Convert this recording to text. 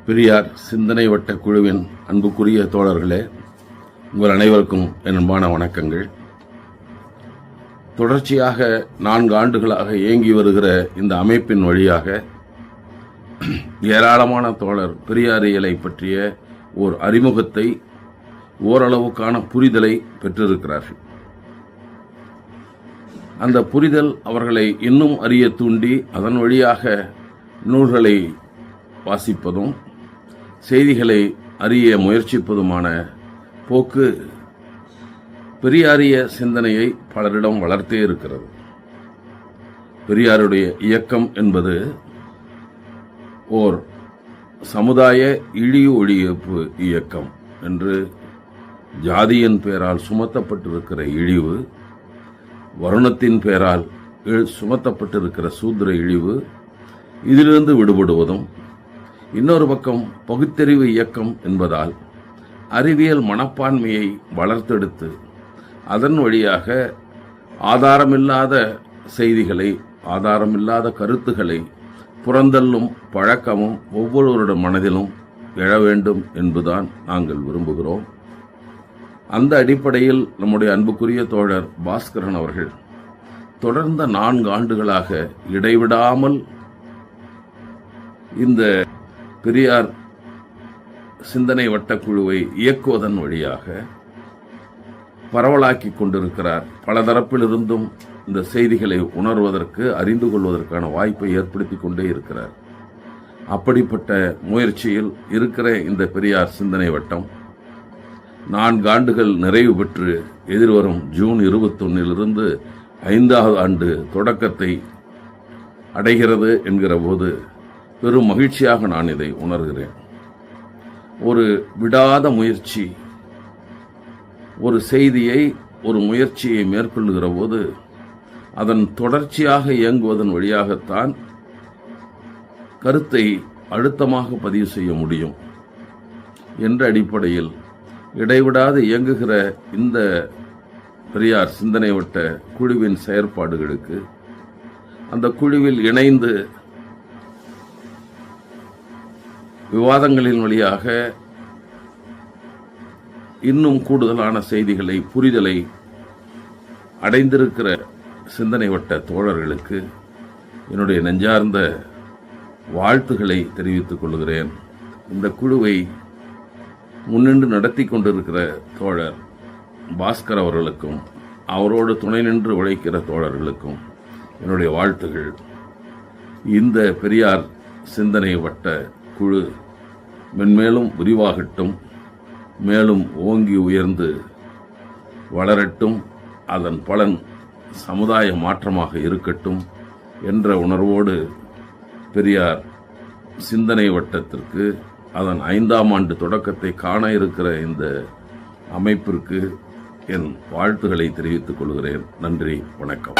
பெரியார் சிந்தனை வட்ட குழுவின் அன்புக்குரிய தோழர்களே, உங்கள் அனைவருக்கும் என் அன்பான வணக்கங்கள். தொடர்ச்சியாக 4 ஆண்டுகளாக இயங்கி வருகிற இந்த அமைப்பின் வழியாக ஏராளமான தோழர் பெரியாரியலை பற்றிய ஓர் அறிமுகத்தை, ஓரளவுக்கான புரிதலை பெற்றிருக்கிறார்கள். அந்த புரிதல் அவர்களை இன்னும் அறிய தூண்டி அதன் வழியாக நூல்களை வாசிப்பதும் செய்திகளை அறிய முயற்சிப்பதுமான போக்கு பெரியாரிய சிந்தனையை பலரிடம் வளர்த்தே இருக்கிறது. பெரியாருடைய இயக்கம் என்பது ஓர் சமுதாய இழிவு ஒழிப்பு இயக்கம் என்று, ஜாதியின் பெயரால் சுமத்தப்பட்டிருக்கிற இழிவு, வருணத்தின் பெயரால் சுமத்தப்பட்டிருக்கிற சூத்திர இழிவு, இதிலிருந்து விடுபடுவதும், இன்னொரு பக்கம் பகுத்தறிவு இயக்கம் என்பதால் அறிவியல் மனப்பான்மையை வளர்த்தெடுத்து அதன் வழியாக ஆதாரமில்லாத செய்திகளை, ஆதாரமில்லாத கருத்துக்களை புறந்தள்ளும் பழக்கமும் ஒவ்வொருவருடைய மனதிலும் எழ வேண்டும் என்பதுதான் நாங்கள் விரும்புகிறோம். அந்த அடிப்படையில் நம்முடைய அன்புக்குரிய தோழர் பாஸ்கரன் அவர்கள் தொடர்ந்த 4 ஆண்டுகளாக இடைவிடாமல் இந்த பெரியார் சிந்தனை வட்டக்குழுவை இயக்குவதன் வழியாக பரவலாக்கி கொண்டிருக்கிறார். பல தரப்பிலிருந்தும் இந்த செய்திகளை உணர்வதற்கு, அறிந்து கொள்வதற்கான வாய்ப்பை ஏற்படுத்தி கொண்டே இருக்கிறார். அப்படிப்பட்ட முயற்சியில் இருக்கிற இந்த பெரியார் சிந்தனை வட்டம் 4 ஆண்டுகள் நிறைவு பெற்று எதிர்வரும் ஜூன் 21 5வது ஆண்டு தொடக்கத்தை அடைகிறது என்கிற போது பெரும் மகிழ்ச்சியாக நான் இதை உணர்கிறேன். ஒரு விடாத முயற்சி, ஒரு செய்தியை, ஒரு முயற்சியை மேற்கொள்ளுகிற போது அதன் தொடர்ச்சியாக இயங்குவதன் வழியாகத்தான் கருத்தை அழுத்தமாக பதிவு செய்ய முடியும் என்ற அடிப்படையில் இடைவிடாது இயங்குகிற இந்த பெரியார் சிந்தனை வட்ட குழுவின் செயற்பாடுகளுக்கு, அந்த குழுவில் இணைந்து விவாதங்களின் வழியாக இன்னும் கூடுதலான செய்திகளை, புரிதலை அடைந்திருக்கிற சிந்தனை வட்ட தோழர்களுக்கு என்னுடைய நெஞ்சார்ந்த வாழ்த்துக்களை தெரிவித்துக் கொள்கிறேன். இந்த குழுவை முன்னின்று நடத்தி கொண்டிருக்கிற தோழர் பாஸ்கர் அவர்களுக்கும், அவரோடு துணை நின்று உழைக்கிற தோழர்களுக்கும் என்னுடைய வாழ்த்துகள். இந்த பெரியார் சிந்தனை வட்ட குழு மென்மேலும் விரிவாகட்டும், மேலும் ஓங்கி உயர்ந்து வளரட்டும், அதன் பலன் சமுதாய மாற்றமாக இருக்கட்டும் என்ற உணர்வோடு பெரியார் சிந்தனை வட்டத்திற்கு, அதன் 5ஆம் ஆண்டு தொடக்கத்தை காண இருக்கிற இந்த அமைப்பிற்கு என் வாழ்த்துக்களை தெரிவித்துக் கொள்கிறேன். நன்றி, வணக்கம்.